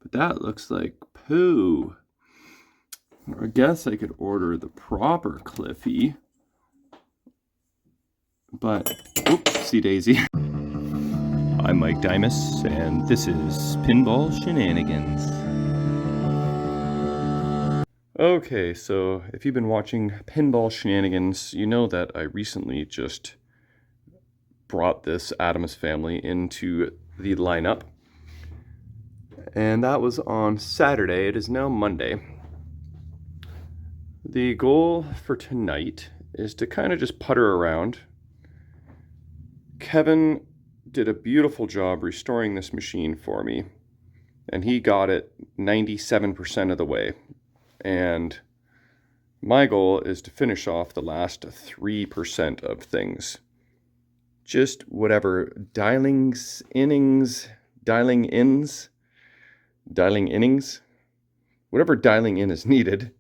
But that looks like poo. I guess I could order the proper Cliffy. But, oopsie daisy. I'm Mike Dimas, and this is Pinball Shenanigans. Okay, so if you've been watching Pinball Shenanigans, you know that I recently just brought this Addams family into the lineup. And that was on Saturday. It is now Monday. The goal for tonight is to kind of just putter around. Kevin did a beautiful job restoring this machine for me, and he got it 97% of the way. And my goal is to finish off the last 3% of things. Just whatever dialing innings, whatever dialing in is needed,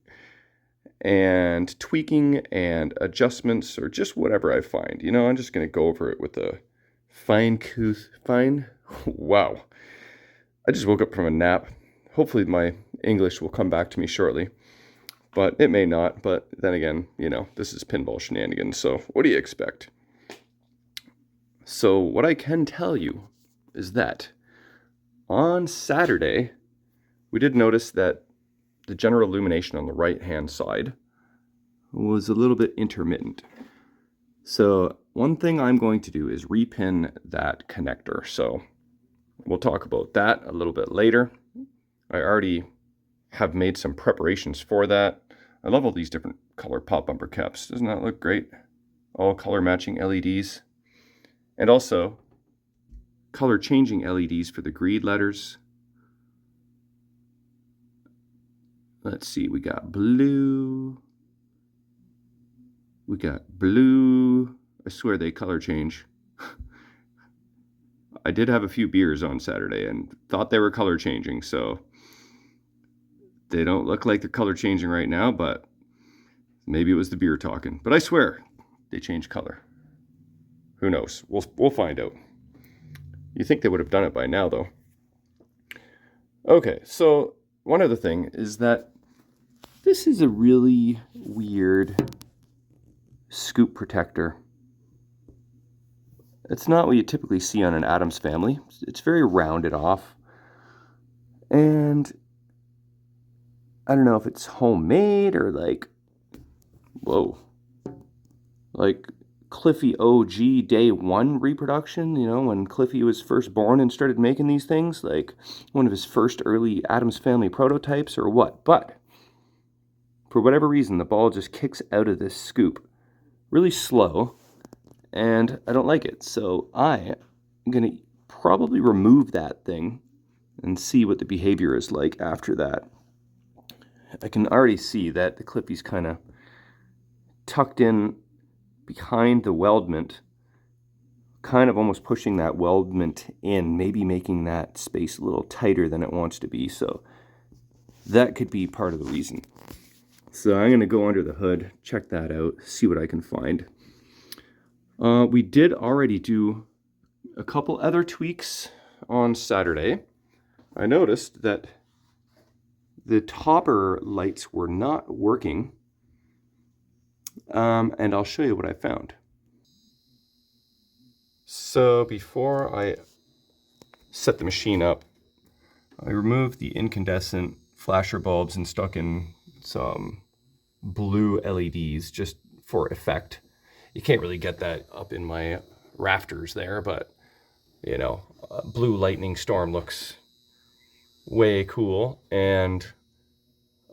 and tweaking and adjustments, or just whatever I find. You know, I'm just going to go over it with a wow. I just woke up from a nap. Hopefully my English will come back to me shortly, but it may not. But then again, you know, this is Pinball Shenanigans, so what do you expect? So what I can tell you is that on Saturday, we did notice that the general illumination on the right-hand side was a little bit intermittent. So one thing I'm going to do is repin that connector. So we'll talk about that a little bit later. I already have made some preparations for that. I love all these different color pop bumper caps. Doesn't that look great? All color matching LEDs. And also color changing LEDs for the greed letters. Let's see, we got blue. I swear they color change. I did have a few beers on Saturday and thought they were color changing, so they don't look like they're color changing right now, but maybe it was the beer talking. But I swear they change color. Who knows? We'll find out. You think they would have done it by now, though. Okay, so one other thing is that this is a really weird scoop protector. It's not what you typically see on an Addams family. It's very rounded off. And I don't know if it's homemade or like Cliffy OG day one reproduction, you know, when Cliffy was first born and started making these things, like one of his first early Addams family prototypes or what. But for whatever reason, the ball just kicks out of this scoop really slow, and I don't like it. So I'm going to probably remove that thing and see what the behavior is like after that. I can already see that the Cliffy's kind of tucked in behind the weldment, kind of almost pushing that weldment in, maybe making that space a little tighter than it wants to be. So that could be part of the reason. So I'm going to go under the hood, check that out, see what I can find. We did already do a couple other tweaks on Saturday. I noticed that the topper lights were not working. And I'll show you what I found. So before I set the machine up, I removed the incandescent flasher bulbs and stuck in some blue LEDs just for effect. You can't really get that up in my rafters there, but you know, a blue lightning storm looks way cool, and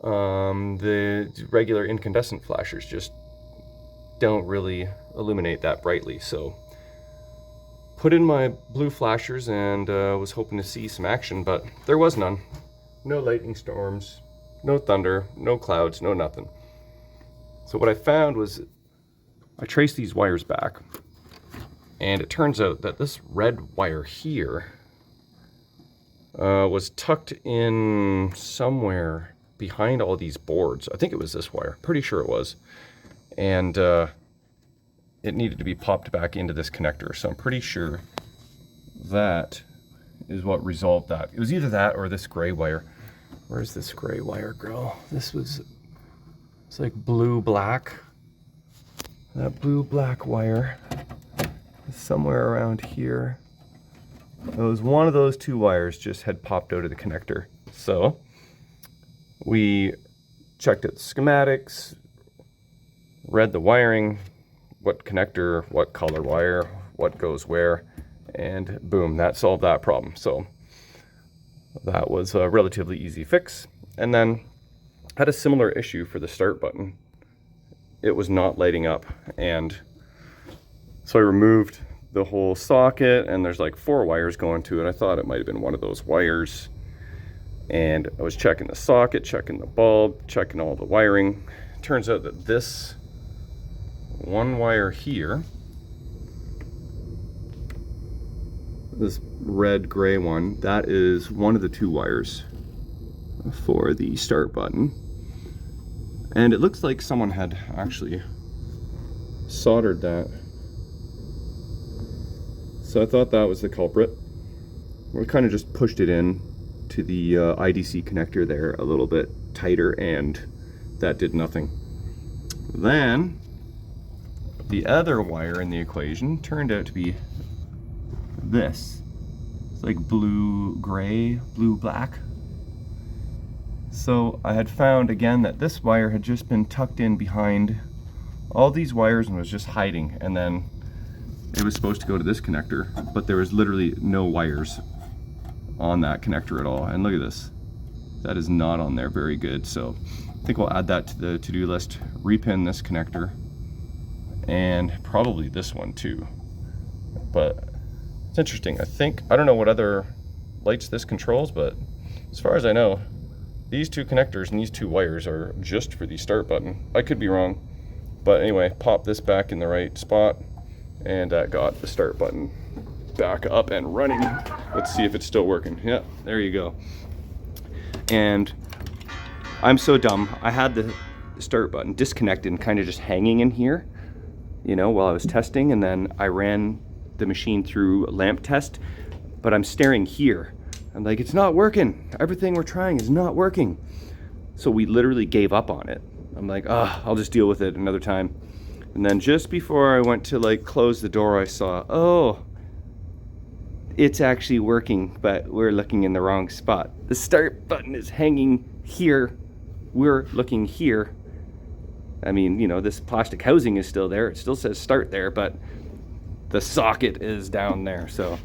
the regular incandescent flashers just don't really illuminate that brightly. So put in my blue flashers and was hoping to see some action, but there was none. No lightning storms, no thunder, no clouds, no nothing. So what I found was I traced these wires back, and it turns out that this red wire here was tucked in somewhere behind all these boards. I think it was this wire, pretty sure it was. And it needed to be popped back into this connector. So I'm pretty sure that is what resolved that. It was either that or this gray wire. Where's this gray wire go? It's like blue-black. That blue-black wire is somewhere around here. It was one of those two wires just had popped out of the connector. So we checked out the schematics, read the wiring, what connector, what color wire, what goes where, and boom, that solved that problem. So that was a relatively easy fix. And then had a similar issue for the start button. It was not lighting up, and so I removed the whole socket, and there's like 4 wires going to it. I thought it might have been one of those wires, and I was checking the socket, checking the bulb, checking all the wiring. Turns out that this one wire here, this red gray one, that is one of the 2 wires for the start button. And it looks like someone had actually soldered that. So I thought that was the culprit. We kind of just pushed it in to the IDC connector there a little bit tighter, and that did nothing. Then the other wire in the equation turned out to be this. It's like blue-gray, blue-black. So I had found again that this wire had just been tucked in behind all these wires and was just hiding, and then it was supposed to go to this connector, but there was literally no wires on that connector at all. And look at this, that is not on there very good. So I think we'll add that to the to-do list, repin this connector, and probably this one too. But it's interesting. I don't know what other lights this controls, but as far as I know, these 2 connectors and these 2 wires are just for the start button. I could be wrong, but anyway, pop this back in the right spot, and that got the start button back up and running. Let's see if it's still working. Yeah, there you go. And I'm so dumb. I had the start button disconnected and kind of just hanging in here, you know, while I was testing, and then I ran the machine through a lamp test, but I'm staring here. I'm like, it's not working. Everything we're trying is not working. So we literally gave up on it. I'm like, I'll just deal with it another time. And then just before I went to like close the door, I saw, oh, it's actually working, but we're looking in the wrong spot. The start button is hanging here. We're looking here. I mean, you know, this plastic housing is still there. It still says start there, but the socket is down there. So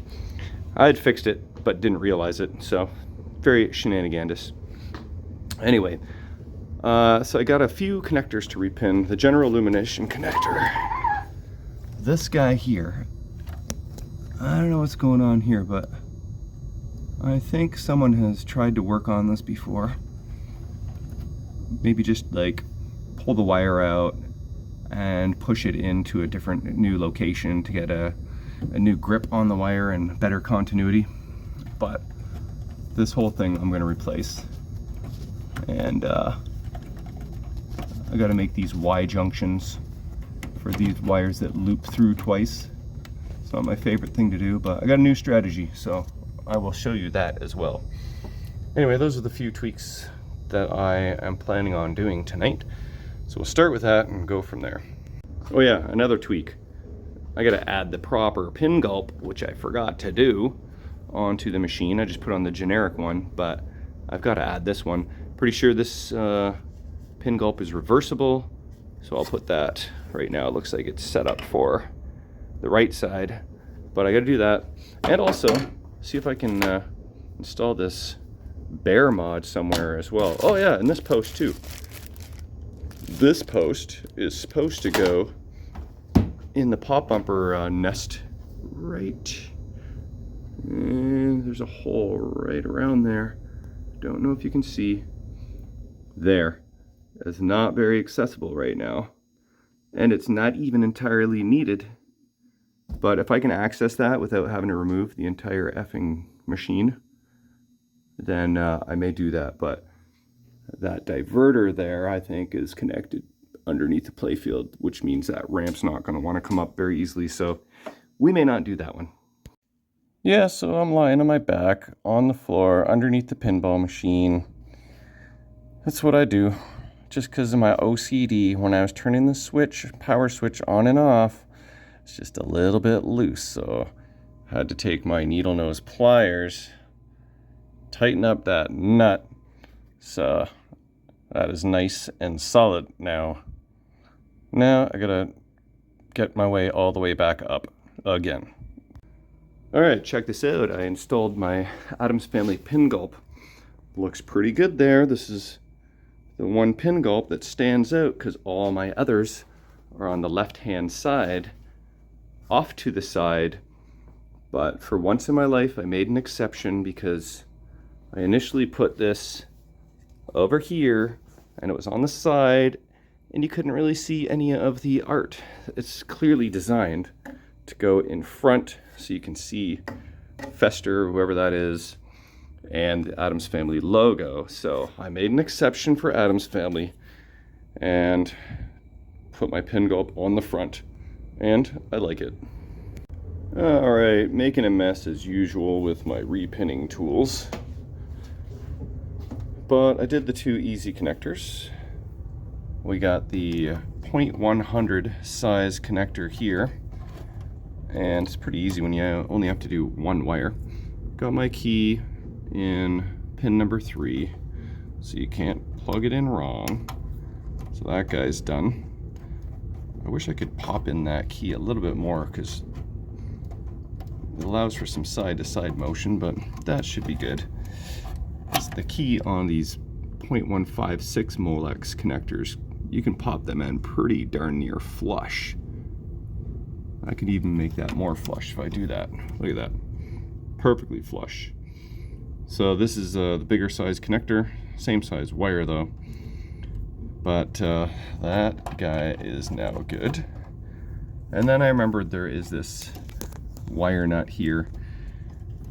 I had fixed it, but didn't realize it. So very shenanigans. Anyway, so I got a few connectors to repin. The general illumination connector. This guy here, I don't know what's going on here, but I think someone has tried to work on this before. Maybe just like pull the wire out and push it into a different new location to get a new grip on the wire and better continuity. But this whole thing I'm going to replace, and I got to make these Y junctions for these wires that loop through twice. It's not my favorite thing to do, but I got a new strategy, so I will show you that as well. Anyway, those are the few tweaks that I am planning on doing tonight. So we'll start with that and go from there. Oh yeah, another tweak. I got to add the proper pin gulp, which I forgot to do, onto the machine. I just put on the generic one, but I've got to add this one. Pretty sure this pin gulp is reversible, so I'll put that right now. It looks like it's set up for the right side, but I got to do that, and also see if I can install this bear mod somewhere as well. Oh yeah, and this post too. This post is supposed to go in the pop bumper nest right. And there's a hole right around there. Don't know if you can see. There. It's not very accessible right now. And it's not even entirely needed. But if I can access that without having to remove the entire effing machine, then I may do that. But that diverter there, I think, is connected underneath the playfield, which means that ramp's not going to want to come up very easily. So we may not do that one. Yeah, so I'm lying on my back on the floor underneath the pinball machine. That's what I do. Just because of my OCD, when I was turning the switch, power switch on and off, it's just a little bit loose, so I had to take my needle nose pliers, tighten up that nut, so that is nice and solid now. Now I gotta get my way all the way back up again. Alright, check this out. I installed my Addams Family pin gulp. Looks pretty good there. This is the one pin gulp that stands out because all my others are on the left-hand side, off to the side. But for once in my life, I made an exception because I initially put this over here and it was on the side and you couldn't really see any of the art. It's clearly designed to go in front so you can see Fester, whoever that is, and the Addams Family logo. So I made an exception for Addams Family and put my pin gulp on the front, and I like it. Alright, making a mess as usual with my repinning tools. But I did the two easy connectors. We got the 0.100 size connector here, and it's pretty easy when you only have to do one wire. Got my key in pin number 3, so you can't plug it in wrong. So that guy's done. I wish I could pop in that key a little bit more because it allows for some side-to-side motion, but that should be good. It's the key on these 0.156 Molex connectors. You can pop them in pretty darn near flush. I could even make that more flush if I do that. Look at that. Perfectly flush. So this is the bigger size connector. Same size wire though. But that guy is now good. And then I remembered there is this wire nut here.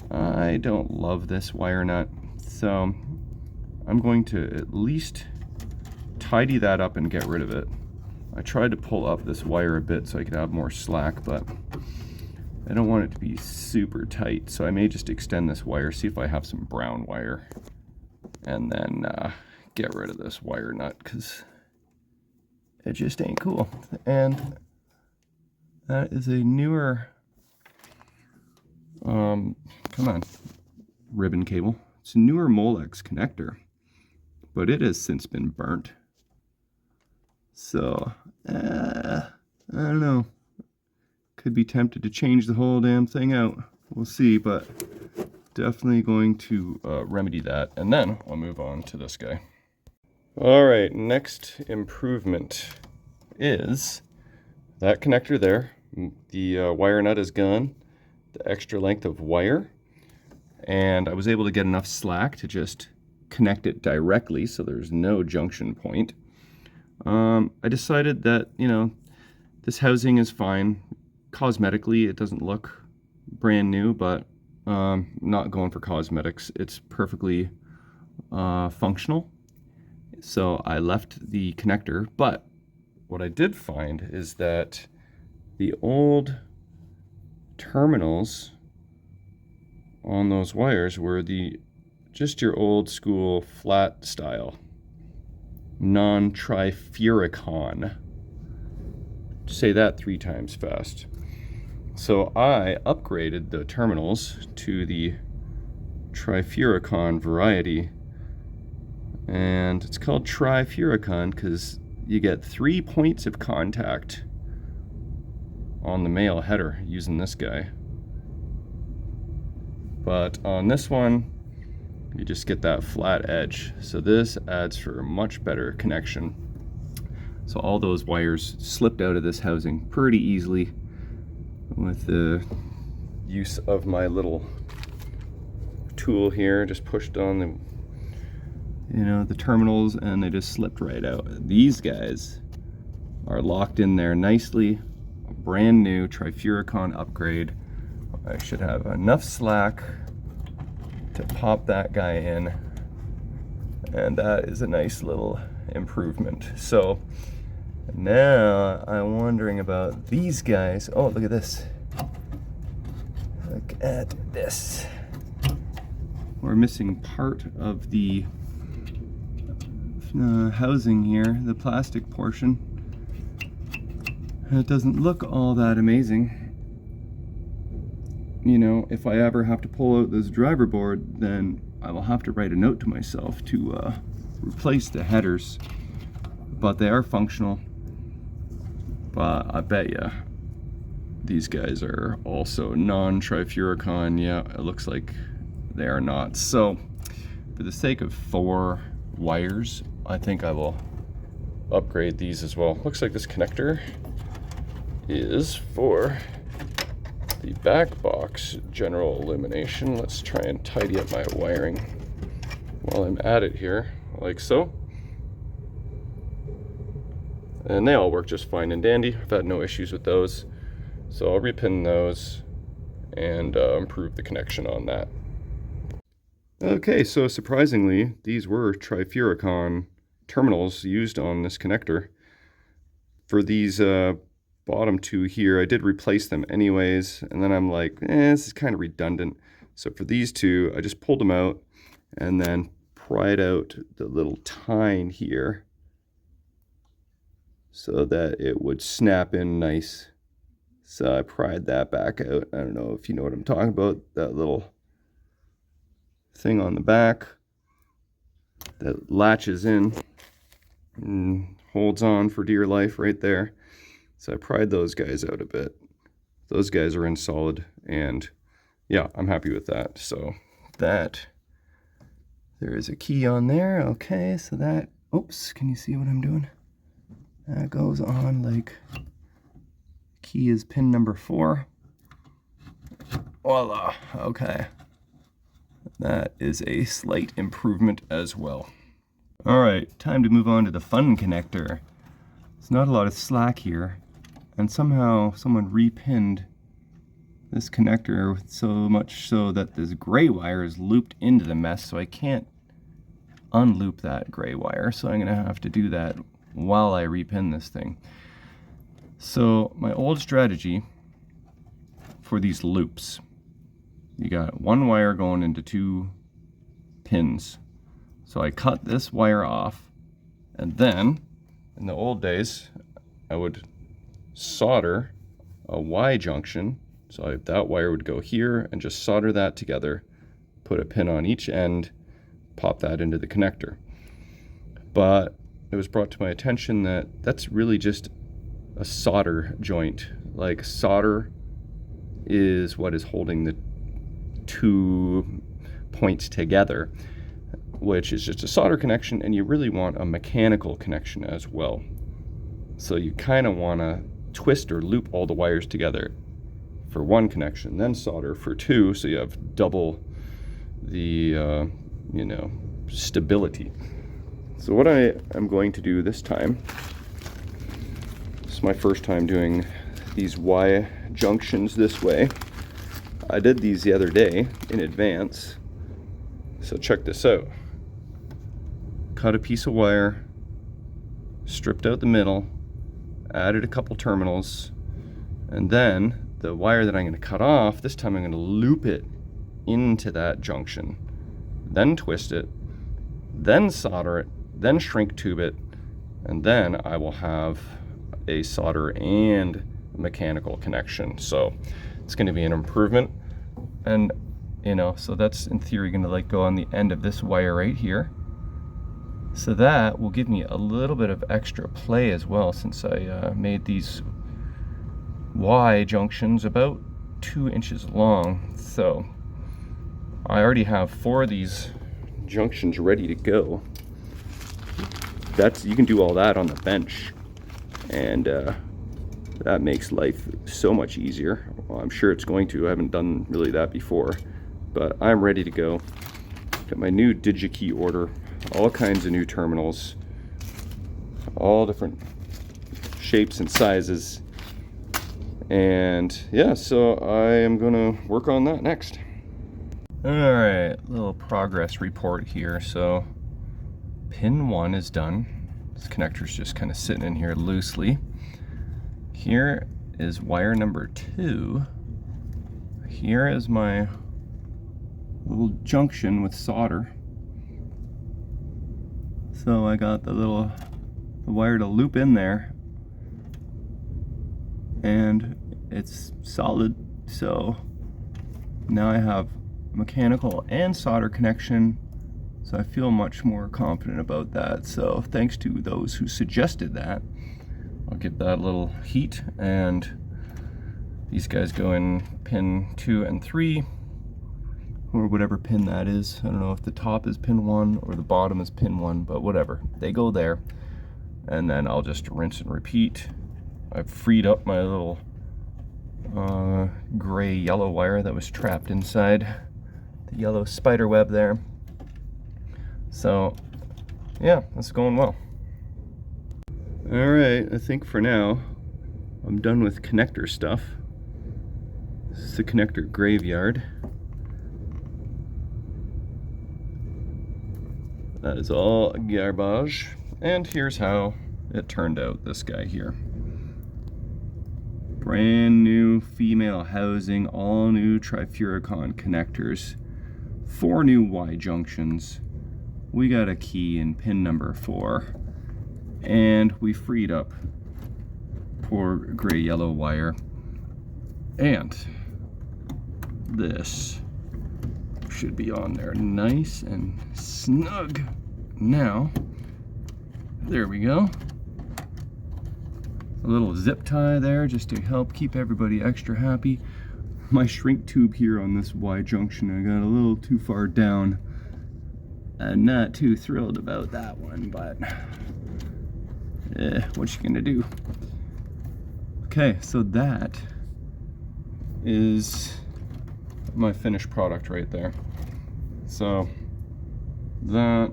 I don't love this wire nut, so I'm going to at least tidy that up and get rid of it. I tried to pull up this wire a bit so I could have more slack, but I don't want it to be super tight, so I may just extend this wire, see if I have some brown wire, and then get rid of this wire nut because it just ain't cool. And that is a newer come on, ribbon cable. It's a newer Molex connector, but it has since been burnt. So, I don't know. Could be tempted to change the whole damn thing out. We'll see, but definitely going to remedy that. And then I'll move on to this guy. All right, next improvement is that connector there. The wire nut is gone. The extra length of wire, and I was able to get enough slack to just connect it directly so there's no junction point. I decided that, you know, this housing is fine. Cosmetically, it doesn't look brand new, but not going for cosmetics. It's perfectly functional. So I left the connector, but what I did find is that the old terminals on those wires were just your old school flat style non-trifuricon. Say that 3 times fast. So I upgraded the terminals to the trifuricon variety, and it's called trifuricon because you get 3 points of contact on the male header using this guy. But on this one, you just get that flat edge. So this adds for a much better connection. So all those wires slipped out of this housing pretty easily with the use of my little tool here. Just pushed on the, the terminals, and they just slipped right out. These guys are locked in there nicely. A brand new trifuricon upgrade. I should have enough slack to pop that guy in, and that is a nice little improvement. So now I'm wondering about these guys. Oh, look at this. Look Look at this. We're missing part of the housing here, the plastic portion. It doesn't look all that amazing. You know, if I ever have to pull out this driver board, then I will have to write a note to myself to replace the headers. But they are functional. But I bet you these guys are also non-trifuricon. Yeah, it looks like they are not. So for the sake of 4 wires, I think I will upgrade these as well. Looks like this connector is for the back box general illumination. Let's try and tidy up my wiring while I'm at it here, like so. And they all work just fine and dandy. I've had no issues with those. So I'll repin those and improve the connection on that. Okay, so surprisingly, these were trifuricon terminals used on this connector. For these bottom 2 here, I did replace them anyways, and then I'm like, this is kind of redundant. So for these 2, I just pulled them out and then pried out the little tine here so that it would snap in nice. So I pried that back out. I don't know if you know what I'm talking about, that little thing on the back that latches in and holds on for dear life right there. So I pried those guys out a bit. Those guys are in solid, and yeah, I'm happy with that. So that, there is a key on there. Okay, so that, oops, can you see what I'm doing? That goes on like, key is pin number 4. Voila, okay. That is a slight improvement as well. All right, time to move on to the fun connector. There's not a lot of slack here, and somehow someone repinned this connector so much so that this gray wire is looped into the mess, so I can't unloop that gray wire, so I'm gonna have to do that while I repin this thing. So my old strategy for these loops, you got 1 wire going into 2 pins. So I cut this wire off, and then in the old days I would solder a Y junction. So that wire would go here and just solder that together, put a pin on each end, pop that into the connector. But it was brought to my attention that that's really just a solder joint. Like, solder is what is holding the 2 points together, which is just a solder connection, and you really want a mechanical connection as well. So you kind of want to twist or loop all the wires together for 1 connection, then solder for 2, so you have double the stability. So what I am going to do this time, this is my first time doing these Y junctions this way. I did these the other day in advance, so check this out. Cut a piece of wire, stripped out the middle, added a couple terminals, and then the wire that I'm going to cut off, this time I'm going to loop it into that junction, then twist it, then solder it, then shrink tube it, and then I will have a solder and mechanical connection. So it's going to be an improvement, and so that's in theory going to go on the end of this wire right here. So that will give me a little bit of extra play as well, since I made these Y junctions about 2 inches long. So I already have 4 of these junctions ready to go. You can do all that on the bench, and that makes life so much easier. Well, I'm sure it's going to. I haven't done really that before, but I'm ready to go. Got my new DigiKey order, all kinds of new terminals, all different shapes and sizes, and yeah, so I am gonna work on that next. All right, little progress report here. So pin 1 is done. This connector's just kind of sitting in here loosely. Here is wire number 2. I here is my little junction with solder. So I got the wire to loop in there, and it's solid. So now I have mechanical and solder connection, so I feel much more confident about that. So thanks to those who suggested that. I'll give that a little heat, and these guys go in pin 2 and 3, or whatever pin that is. I don't know if the top is pin 1 or the bottom is pin 1, but whatever. They go there, and then I'll just rinse and repeat. I've freed up my little gray yellow wire that was trapped inside the yellow spider web there. So yeah, that's going well. All right, I think for now I'm done with connector stuff. This is the connector graveyard. That is all garbage. And here's how it turned out, this guy here. Brand new female housing, all new trifuricon connectors, 4 new Y junctions. We got a key in pin number 4, and we freed up poor gray yellow wire. And this should be on there nice and snug. Now, there we go. A little zip tie there just to help keep everybody extra happy. My shrink tube here on this Y junction, I got a little too far down. I'm not too thrilled about that one, but what you gonna do? Okay, so that is my finished product right there. So that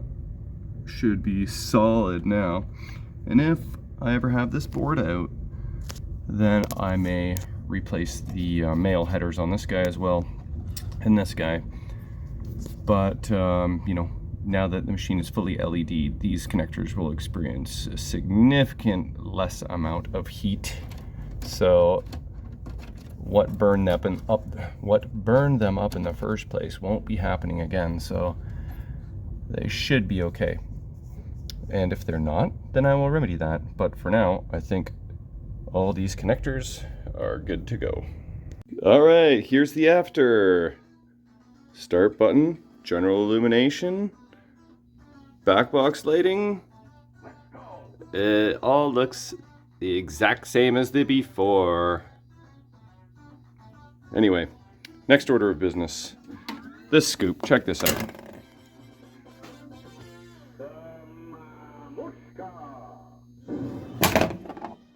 should be solid now. And if I ever have this board out, then I may replace the male headers on this guy as well, and this guy. But you know, now that the machine is fully LED, these connectors will experience a significant less amount of heat. So what burned them up in the first place won't be happening again. So they should be okay. And if they're not, then I will remedy that. But for now, I think all these connectors are good to go. All right, here's the after. Start button, general illumination, backbox lighting. It all looks the exact same as the before. Anyway, next order of business. This scoop, check this out.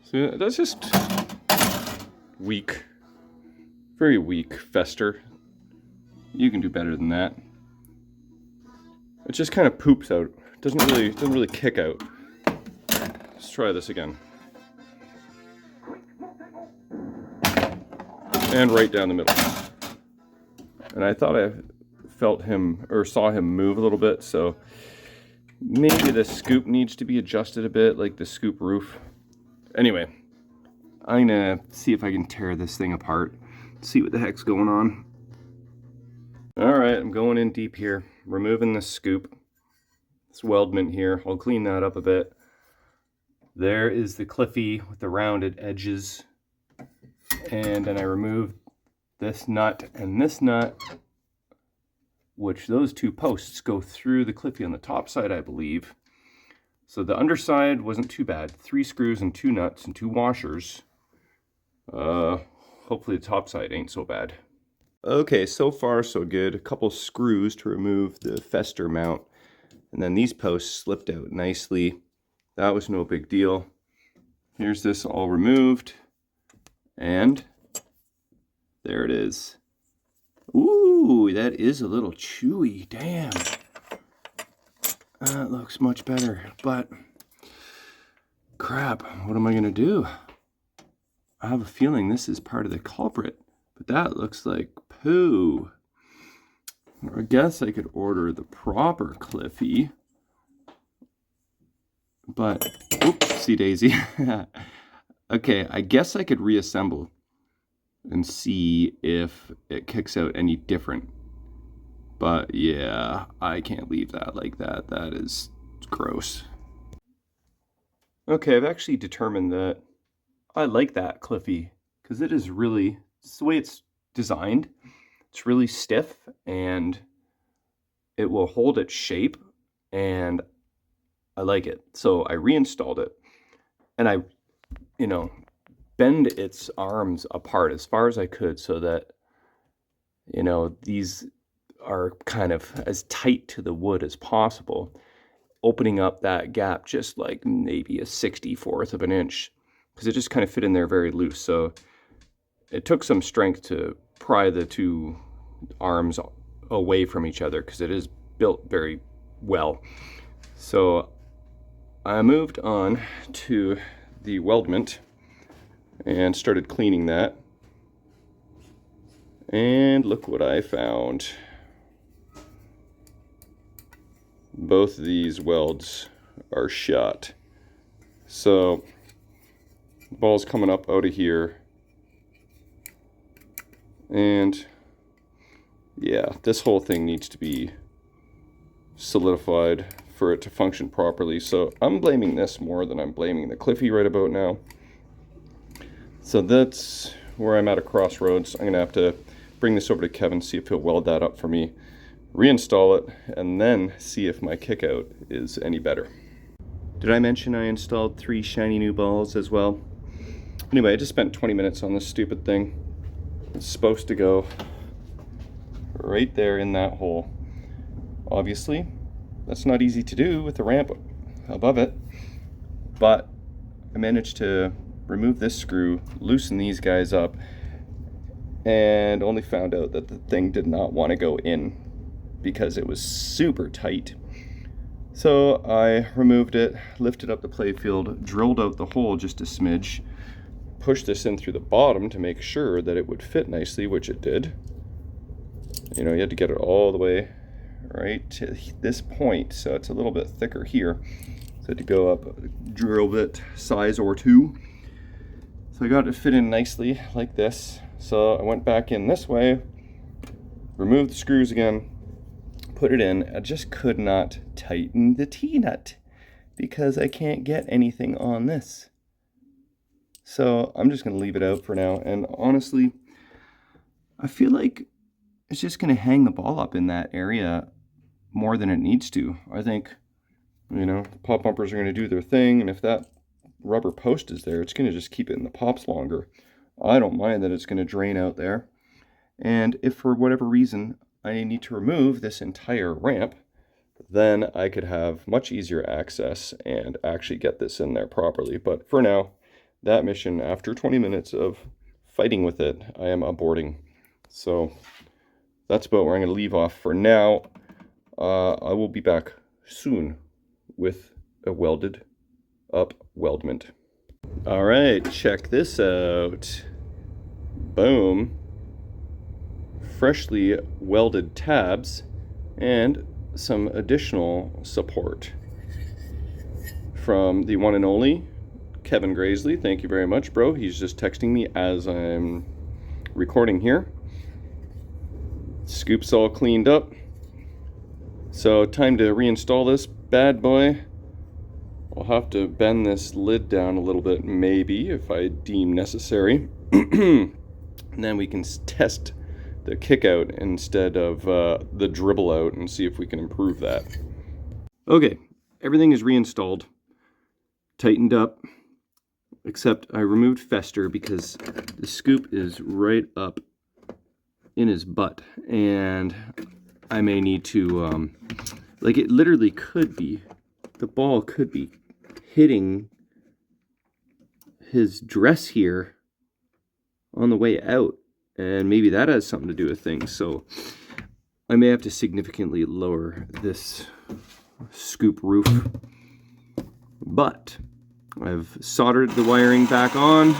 So that's just weak. Very weak, Fester. You can do better than that. It just kind of poops out. Doesn't really kick out. Let's try this again. And right down the middle. And I thought I felt him or saw him move a little bit, so maybe the scoop needs to be adjusted a bit, like the scoop roof. Anyway, I'm gonna see if I can tear this thing apart, see what the heck's going on. Alright, I'm going in deep here, removing the scoop. This Weldment here, I'll clean that up a bit. There is the Cliffy with the rounded edges. And then I remove this nut and this nut, which those two posts go through the Cliffy on the top side, I believe. So the underside wasn't too bad. 3 screws and 2 nuts and 2 washers. Hopefully the top side ain't so bad. Okay, so far so good. A couple screws to remove the Fester mount. And then these posts slipped out nicely. That was no big deal. Here's this all removed. And there it is. Ooh, that is a little chewy. Damn. That looks much better, but crap, what am I gonna do? I have a feeling this is part of the culprit, but that looks like poo. I guess I could order the proper Cliffy, but oopsie daisy. Okay, I guess I could reassemble and see if it kicks out any different. But yeah, I can't leave that like that. That is gross. Okay, I've actually determined that I like that Cliffy because it is really, it's the way it's designed. It's really stiff and it will hold its shape, and I like it. So I reinstalled it, and I, bend its arms apart as far as I could so that, these are kind of as tight to the wood as possible, opening up that gap just like maybe a 64th of an inch, because it just kind of fit in there very loose. So it took some strength to pry the two arms away from each other because it is built very well. So I moved on to the Weldment and started cleaning that. And look what I found. Both of these welds are shot. So the ball's coming up out of here. And yeah, this whole thing needs to be solidified for it to function properly. So I'm blaming this more than I'm blaming the Cliffy right about now. So that's where I'm at a crossroads. I'm gonna have to bring this over to Kevin, see if he'll weld that up for me, reinstall it, and then see if my kickout is any better. Did I mention I installed 3 shiny new balls as well? Anyway, I just spent 20 minutes on this stupid thing. It's supposed to go right there in that hole. Obviously, that's not easy to do with the ramp above it, but I managed to remove this screw, loosen these guys up, and only found out that the thing did not want to go in because it was super tight. So I removed it, lifted up the playfield, drilled out the hole just a smidge, pushed this in through the bottom to make sure that it would fit nicely, which it did. You had to get it all the way right to this point, so it's a little bit thicker here. So I had to go up a drill bit size or two. So I got it to fit in nicely like this. So I went back in this way, removed the screws again, put it in. I just could not tighten the T-nut because I can't get anything on this. So I'm just going to leave it out for now. And honestly, I feel like it's just going to hang the ball up in that area more than it needs to. I think, pop bumpers are going to do their thing, and if that rubber post is there, it's going to just keep it in the pops longer. I don't mind that it's going to drain out there. And if for whatever reason I need to remove this entire ramp, then I could have much easier access and actually get this in there properly. But for now, that mission, after 20 minutes of fighting with it, I am aborting. So that's about where I'm going to leave off for now. I will be back soon with a welded up Weldment. All right, check this out. Boom. Freshly welded tabs and some additional support from the one and only Kevin Graisley. Thank you very much, bro. He's just texting me as I'm recording here. Scoop's all cleaned up. So time to reinstall this bad boy. I'll have to bend this lid down a little bit, maybe, if I deem necessary. And then we can test the kick out instead of the dribble out and see if we can improve that. Okay, everything is reinstalled, tightened up, except I removed Fester because the scoop is right up in his butt, and I may need to, it literally could be, the ball could be hitting his dress here on the way out, and maybe that has something to do with things. So I may have to significantly lower this scoop roof, but I've soldered the wiring back on,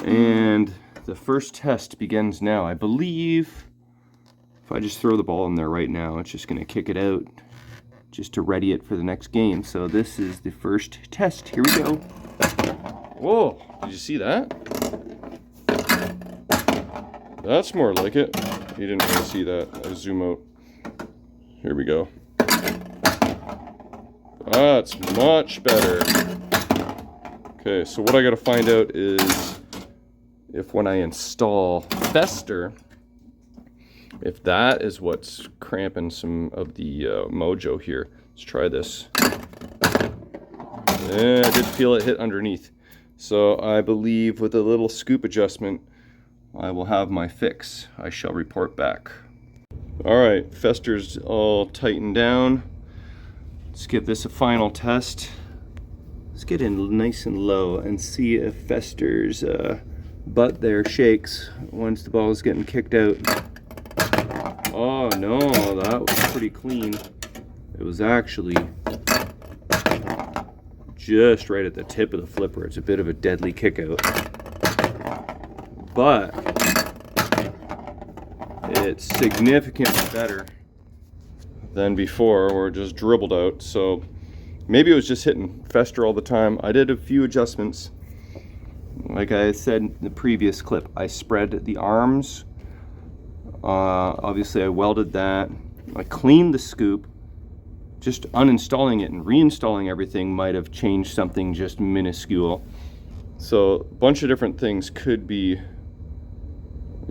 and the first test begins now. I believe if I just throw the ball in there right now, it's just going to kick it out just to ready it for the next game. So this is the first test. Here we go. Whoa, did you see that? That's more like it. You didn't really see that. I'll zoom out. Here we go. That's much better. Okay, so what I gotta find out is if when I install Fester, if that is what's cramping some of the mojo here. Let's try this. Yeah, I did feel it hit underneath. So I believe with a little scoop adjustment, I will have my fix. I shall report back. All right, Fester's all tightened down. Let's give this a final test. Let's get in nice and low and see if Fester's butt there shakes once the ball is getting kicked out. Oh no, that was pretty clean. It was actually just right at the tip of the flipper. It's a bit of a deadly kick out. But it's significantly better than before where it just dribbled out. So maybe it was just hitting Fester all the time. I did a few adjustments. Like I said in the previous clip, I spread the arms. Obviously I welded that. I cleaned the scoop. Just uninstalling it and reinstalling everything might have changed something just minuscule. So a bunch of different things could be,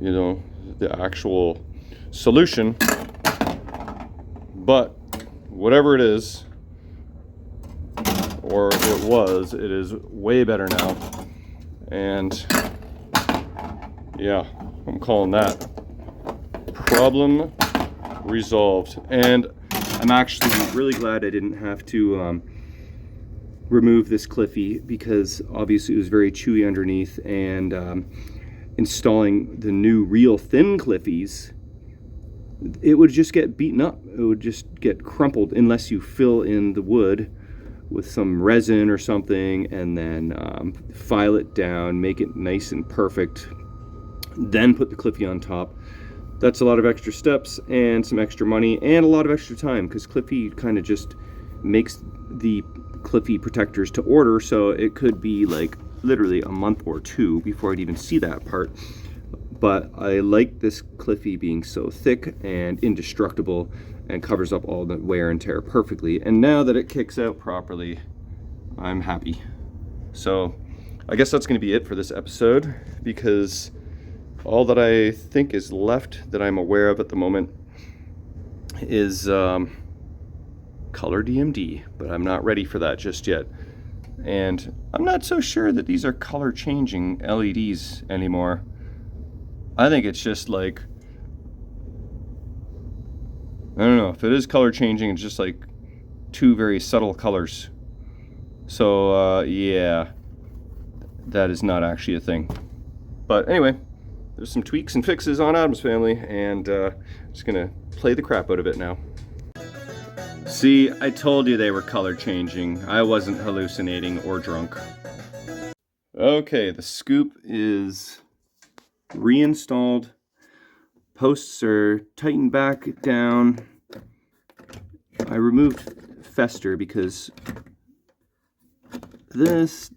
you know, the actual solution. But whatever it is, or it was, it is way better now. And yeah, I'm calling that problem resolved. And I'm actually really glad I didn't have to remove this Cliffy, because obviously it was very chewy underneath, and installing the new real thin Cliffies, it would just get beaten up. It would just get crumpled unless you fill in the wood with some resin or something and then file it down, make it nice and perfect, then put the Cliffy on top. That's a lot of extra steps and some extra money and a lot of extra time, because Cliffy kind of just makes the Cliffy protectors to order, so it could be like literally a month or two before I'd even see that part. But I like this Cliffy being so thick and indestructible and covers up all the wear and tear perfectly. And now that it kicks out properly, I'm happy. So I guess that's going to be it for this episode, because all that I think is left that I'm aware of at the moment is color DMD, but I'm not ready for that just yet. And I'm not so sure that these are color changing LEDs anymore. I think it's just like, I don't know, if it is color changing, it's just like two very subtle colors. So yeah, that is not actually a thing. But anyway, there's some tweaks and fixes on Addams Family, and just gonna play the crap out of it now. See, I told you they were color changing. I wasn't hallucinating or drunk. Okay, the scoop is reinstalled. Posts are tightened back down. I removed Fester because this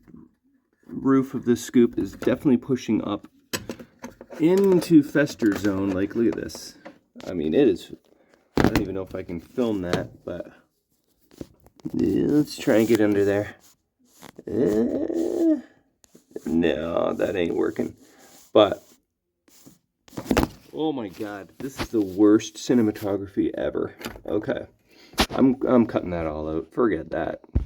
roof of this scoop is definitely pushing up into Fester zone. Like, look at this. I mean, it is, I don't even know if I can film that, but yeah, let's try and get under there. No, that ain't working. But oh my god, this is the worst cinematography ever. Okay, I'm cutting that all out. Forget that.